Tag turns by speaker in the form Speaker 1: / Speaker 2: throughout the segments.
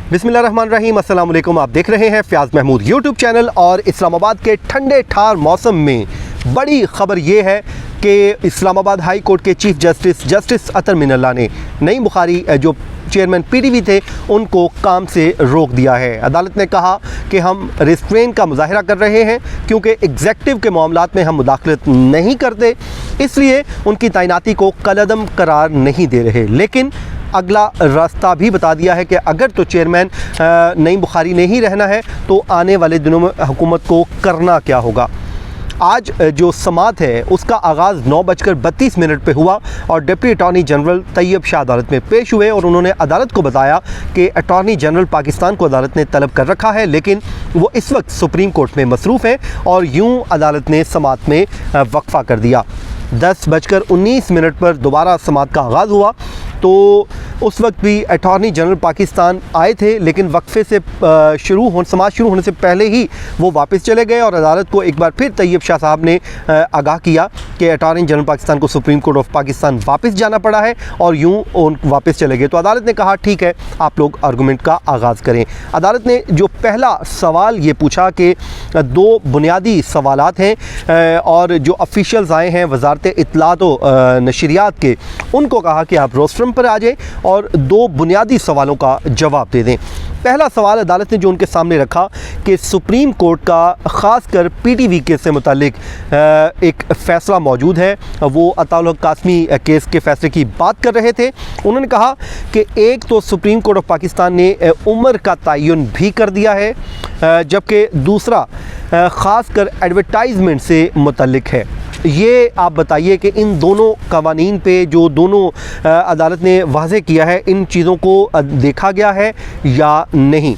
Speaker 1: बिस्मिल्लाहिर्रहमानिर्रहीम, अस्सलाम वालेकुम। आप देख रहे हैं फ़याज़ महमूद यूट्यूब चैनल। और इस्लामाबाद के ठंडे ठार मौसम में बड़ी ख़बर ये है कि इस्लामाबाद हाई कोर्ट के चीफ़ जस्टिस अतर मिनल्ला ने नईम बुखारी जो चेयरमैन पीटीवी थे उनको काम से रोक दिया है। अदालत ने कहा कि हम रिस्ट्रेन का मुजाहरा कर रहे हैं क्योंकि एग्जेक्टिव के मामलात में हम मुदाखलत नहीं करते, इसलिए उनकी तैनाती को कलअदम करार नहीं दे रहे। लेकिन अगला रास्ता भी बता दिया है कि अगर तो चेयरमैन नईम बुखारी ने ही रहना है तो आने वाले दिनों में हुकूमत को करना क्या होगा। आज जो समात है उसका आगाज़ 9:32 पे हुआ और deputy attorney general Tayyab Shah अदालत में पेश हुए और उन्होंने अदालत को बताया कि अटॉर्नी जनरल पाकिस्तान को अदालत ने तलब कर रखा है, लेकिन वो इस वक्त सुप्रीम कोर्ट में मसरूफ़ हैं और यूं अदालत ने समात में वक्फ़ा कर दिया। 10:19 पर दोबारा समात का आगाज़ हुआ तो उस वक्त भी अटॉर्नी जनरल पाकिस्तान आए थे, लेकिन वक्फे से समात शुरू होने से पहले ही वो वापस चले गए और अदालत को एक बार फिर तैयब शाह साहब ने आगाह किया कि अटॉर्नी जनरल पाकिस्तान को सुप्रीम कोर्ट ऑफ पाकिस्तान वापस जाना पड़ा है और यूं वापस चले गए। तो अदालत ने कहा ठीक है, आप लोग आर्गूमेंट का आगाज़ करें। अदालत ने जो पहला सवाल ये पूछा कि दो बुनियादी सवालात हैं और जो ऑफिशियल्स आए हैं वजारत इत्तलात व नशरियात के, उनको कहा कि आप रोस्ट्रम पर आ जाएं और दो बुनियादी सवालों का जवाब दे दें। पहला सवाल अदालत ने जो उनके सामने रखा कि सुप्रीम कोर्ट का ख़ासकर पीटीवी केस से मुतालिक एक फ़ैसला मौजूद है। वो अताउल हक कासमी केस के फ़ैसले की बात कर रहे थे। उन्होंने कहा कि एक तो सुप्रीम कोर्ट ऑफ पाकिस्तान ने उम्र का तयन भी कर दिया है, जबकि दूसरा ख़ासकर एडवर्टाइजमेंट से मुतालिक है। ये आप बताइए कि इन दोनों कवानीन पे जो दोनों अदालत ने वाज़े किया है, इन चीज़ों को देखा गया है या नहीं।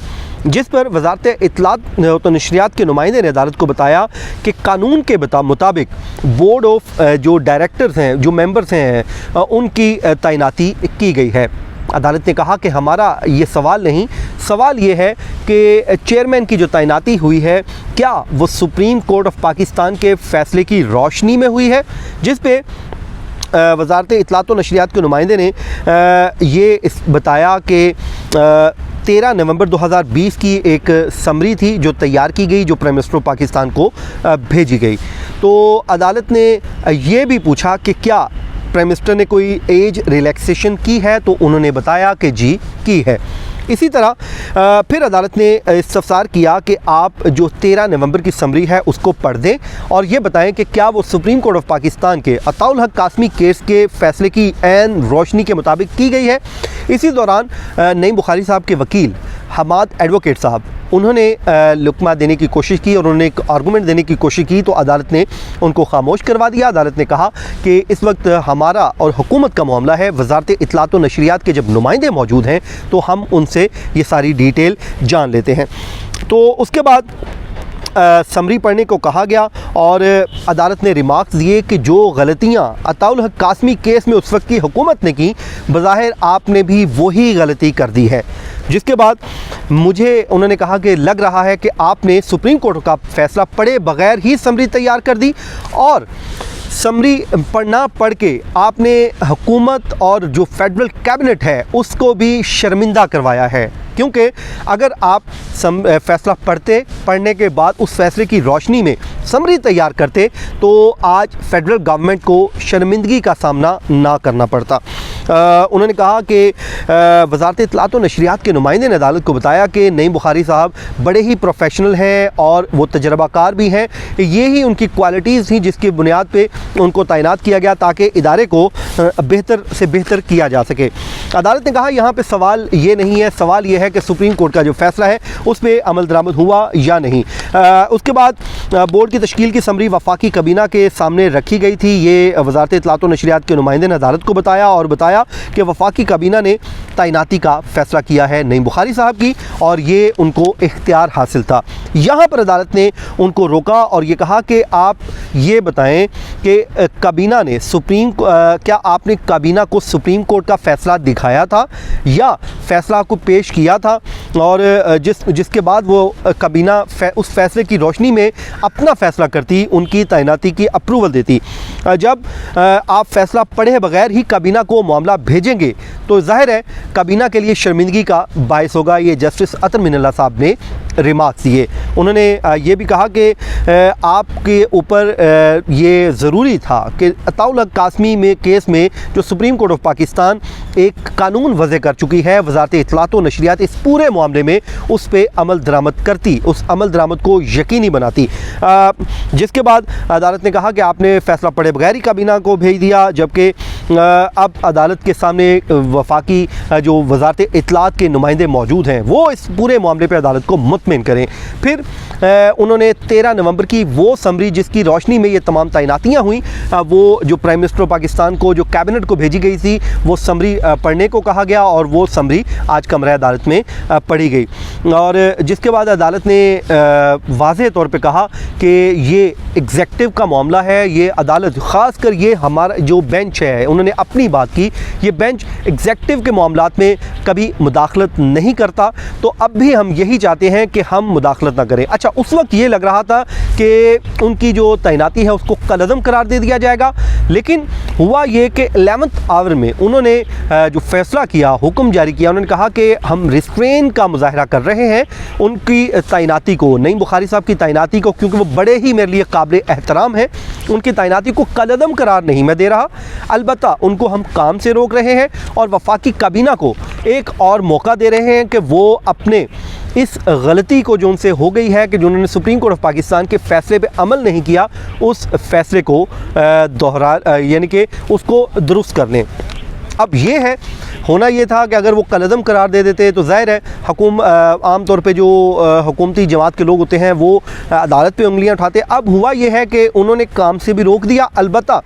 Speaker 1: जिस पर वजारत इत्तलात तो नशरियात के नुमाइंदे ने अदालत को बताया कि कानून के मुताबिक बोर्ड ऑफ जो डायरेक्टर्स हैं, जो मेंबर्स हैं, उनकी तैनाती की गई है। अदालत ने कहा कि हमारा ये सवाल नहीं, सवाल ये है कि चेयरमैन की जो तैनाती हुई है क्या वो सुप्रीम कोर्ट ऑफ पाकिस्तान के फ़ैसले की रोशनी में हुई है, जिस पे वजारत इत्तलात व नशरियात के नुमाइंदे ने ये बताया कि 13 नवंबर 2020 की एक समरी थी जो तैयार की गई, जो प्राइम मिनिस्टर ऑफ पाकिस्तान को भेजी गई। तो अदालत ने ये भी पूछा कि क्या प्राइम मिनिस्टर ने कोई एज रिलैक्सेशन की है, तो उन्होंने बताया कि जी की है। इसी तरह फिर अदालत ने इस्तफसार किया कि आप जो 13 नवंबर की समरी है उसको पढ़ दें और ये बताएं कि क्या वो सुप्रीम कोर्ट ऑफ पाकिस्तान के अताउल हक कासमी केस के फ़ैसले की ऐन रोशनी के मुताबिक की गई है। इसी दौरान नईम बुखारी साहब के वकील हमाद एडवोकेट साहब, उन्होंने लुकमा देने की कोशिश की और उन्होंने एक आर्गूमेंट देने की कोशिश की, तो अदालत ने उनको खामोश करवा दिया। अदालत ने कहा कि इस वक्त हमारा और हुकूमत का मामला है, वजारत इत्तलात व नशरियात के जब नुमाइंदे मौजूद हैं तो हम उनसे ये सारी डिटेल जान लेते हैं। तो उसके बाद समरी पढ़ने को कहा गया और अदालत ने रिमार्क्स दिए कि जो गलतियां अताउल हक कासमी केस में उस वक्त की हुकूमत ने की, बज़ाहिर आपने भी वही गलती कर दी है। जिसके बाद मुझे उन्होंने कहा कि लग रहा है कि आपने सुप्रीम कोर्ट का फ़ैसला पढ़े बग़ैर ही समरी तैयार कर दी और समरी पढ़ के आपने हुकूमत और जो फेडरल कैबिनेट है उसको भी शर्मिंदा करवाया है, क्योंकि अगर आप फ़ैसला पढ़ने के बाद उस फ़ैसले की रोशनी में समरी तैयार करते तो आज फेडरल गवर्नमेंट को शर्मिंदगी का सामना ना करना पड़ता। उन्होंने कहा कि वजारत इत्तलात व नशरियात के नुमाइंदे ने अदालत को बताया कि नईम बुखारी साहब बड़े ही प्रोफेशनल हैं और वो तजर्बाकार भी हैं। ये ही उनकी क्वालिटीज़ थी जिसकी बुनियाद पे उनको तैनात किया गया ताकि इदारे को बेहतर से बेहतर किया जा सके। अदालत ने कहा यहाँ पे सवाल ये नहीं है, सवाल ये है कि सुप्रीम कोर्ट का जो फ़ैसला है उस पर अमल दरामद हुआ या नहीं। उसके बाद बोर्ड की तश्कील की समरी वफाकी काबीना के सामने रखी गई थी। ये वजारत इत्तलात व नशरियात के नुमाइंदे ने अदालत को बताया कि वफाकी काबीना ने तैनाती का फ़ैसला किया है नईम बुखारी साहब की और ये उनको इख्तियार हासिल था। यहाँ पर अदालत ने उनको रोका और ये कहा कि आप ये बताएं कि काबीना ने क्या आपने काबीना को सुप्रीम कोर्ट का फ़ैसला दिखाया था या फ़ैसला को पेश किया था और जिसके बाद वो काबीना उस फैसले की रोशनी में अपना फ़ैसला करती, उनकी तैनाती की अप्रूवल देती। जब आप फ़ैसला पढ़े बगैर ही काबीना को मामला भेजेंगे तो ज़ाहिर है काबीना के लिए शर्मिंदगी का बायस होगा। ये जस्टिस अतर मिनल्ला साहब ने रिमार्क्स दिए। उन्होंने ये भी कहा कि आपके ऊपर ये ज़रूरी था कि अताउल हक कासमी में केस में जो सुप्रीम कोर्ट ऑफ पाकिस्तान एक कानून वज़े कर चुकी है, वज़ारत इत्तलात व नशरियात इस पूरे मामले में उस पर अमल दरामद करती, उस अमल दरामद को यकीनी बनाती। जिसके बाद अदालत ने कहा कि आपने फ़ैसला पढ़े बगैर ही काबीना को भेज दिया, जबकि अब अदालत के सामने वफाकी जो वज़ारत इत्तलात के नुमाइंदे मौजूद हैं वो इस पूरे मामले पर अदालत को मुतमिन करें। फिर उन्होंने 13 नवंबर की वो समरी जिसकी रोशनी में ये तमाम तैनातियाँ हुई, वो जो प्राइम मिनिस्टर ऑफ पाकिस्तान को जो कैबिनेट को भेजी गई थी वो समरी पढ़ने को कहा गया और वो समरी आज कमरा अदालत में पढ़ी गई। और जिसके बाद अदालत ने वाज़ेह तौर पे कहा कि ये एग्जेक्टिव का मामला है, ये अदालत ख़ासकर ये हमारा जो बेंच है उन्होंने अपनी बात की, ये बेंच एग्जेक्टिव के मामलात में कभी मुदाखलत नहीं करता, तो अब भी हम यही चाहते हैं कि हम मुदाखलत ना करें। अच्छा, उस वक्त ये लग रहा था कि उनकी जो तैनाती है उसको कलअदम करार दे दिया जाएगा, लेकिन हुआ ये कि 11th आवर में उन्होंने जो फ़ैसला किया, हुक्म जारी किया, उन्होंने कहा कि हम रिस्ट्रेन का मुजाहरा कर रहे हैं उनकी तैनाती को, नईम बुखारी साहब की तैनाती को, क्योंकि वो बड़े ही मेरे लिए काबिल एहतराम है, उनकी तैनाती को कलअदम करार नहीं मैं दे रहा, अलबत्ता उनको हम काम से रोक रहे हैं और वफाकी काबीना को एक और मौका दे रहे हैं कि वो अपने इस गलती को जो उनसे हो गई है कि जो उन्होंने सुप्रीम कोर्ट ऑफ पाकिस्तान के फ़ैसले पे अमल नहीं किया, उस फ़ैसले को यानी कि उसको दुरुस्त कर लें। अब ये है, होना ये था कि अगर वो कलअदम करार दे देते तो ज़ाहिर है आम तौर पे जो हुकूमती जमात के लोग होते हैं वो अदालत पे उंगलियां उठाते। अब हुआ ये है कि उन्होंने काम से भी रोक दिया, अलबत्ता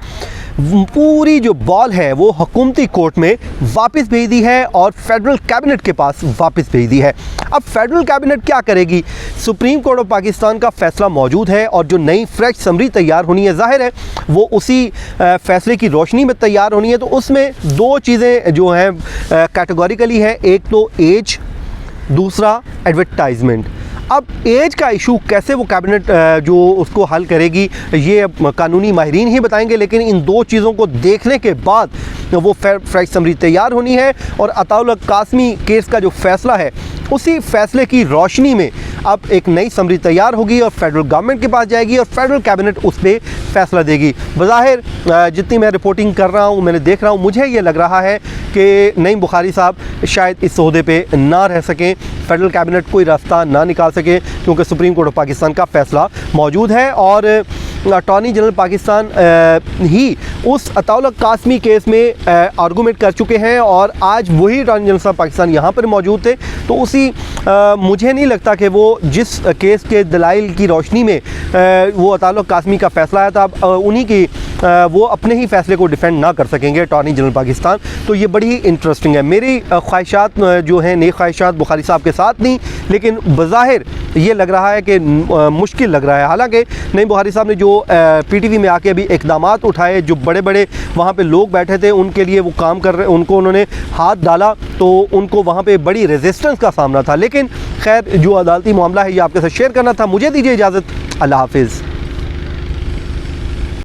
Speaker 1: पूरी जो बॉल है वो हुकूमती कोर्ट में वापस भेज दी है और फेडरल कैबिनेट के पास वापस भेज दी है। अब फेडरल कैबिनेट क्या करेगी? सुप्रीम कोर्ट ऑफ पाकिस्तान का फ़ैसला मौजूद है और जो नई फ्रेश समरी तैयार होनी है, ज़ाहिर है वो उसी फ़ैसले की रोशनी में तैयार होनी है। तो उसमें दो चीज़ें जो हैं कैटेगोरिकली है, एक तो एज, दूसरा एडवर्टाइजमेंट। अब एज का इशू कैसे वो कैबिनेट जो उसको हल करेगी ये कानूनी माहिरीन ही बताएंगे, लेकिन इन दो चीज़ों को देखने के बाद वो फ्रेश समरी तैयार होनी है और अताउल हक कासमी केस का जो फ़ैसला है उसी फ़ैसले की रोशनी में अब एक नई समरी तैयार होगी और फेडरल गवर्नमेंट के पास जाएगी और फेडरल कैबिनेट उस पर फ़ैसला देगी। बज़ाहिर जितनी मैं रिपोर्टिंग कर रहा हूँ, मैंने देख रहा हूँ, मुझे ये लग रहा है कि नईम बुखारी साहब शायद इस ओहदे पे ना रह सकें, फेडरल कैबिनेट कोई रास्ता ना निकाल सके, क्योंकि सुप्रीम कोर्ट ऑफ पाकिस्तान का फ़ैसला मौजूद है और अटॉर्नी जनरल पाकिस्तान ही उस अताउल हक कासमी केस में आर्गूमेंट कर चुके हैं और आज वही अटॉर्नी जनरल साहब पाकिस्तान यहाँ पर मौजूद थे। तो उसी मुझे नहीं लगता कि वो जिस केस के दलाइल की रोशनी में वो अताउल हक कासमी का फ़ैसला आया था, अब उन्हीं की वो अपने ही फ़ैसले को डिफेंड ना कर सकेंगे अटॉर्नी जनरल पाकिस्तान। तो ये बड़ी ही इंटरेस्टिंग है। मेरी ख्वाहिशात जो हैं, नई ख्वाहिशात बुखारी साहब के साथ नहीं, लेकिन बज़ाहिर ये लग रहा है कि मुश्किल लग रहा है। हालांकि नईम बुखारी साहब ने जो पीटीवी में आके अभी इक़दामात उठाए, जो बड़े बड़े वहाँ पे लोग बैठे थे उनके लिए वो काम कर रहे, उनको उन्होंने हाथ डाला तो उनको वहाँ पे बड़ी रेजिस्टेंस का सामना था। लेकिन खैर जो अदालती मामला है ये आपके साथ शेयर करना था। मुझे दीजिए इजाज़त, अल्लाह हाफिज़।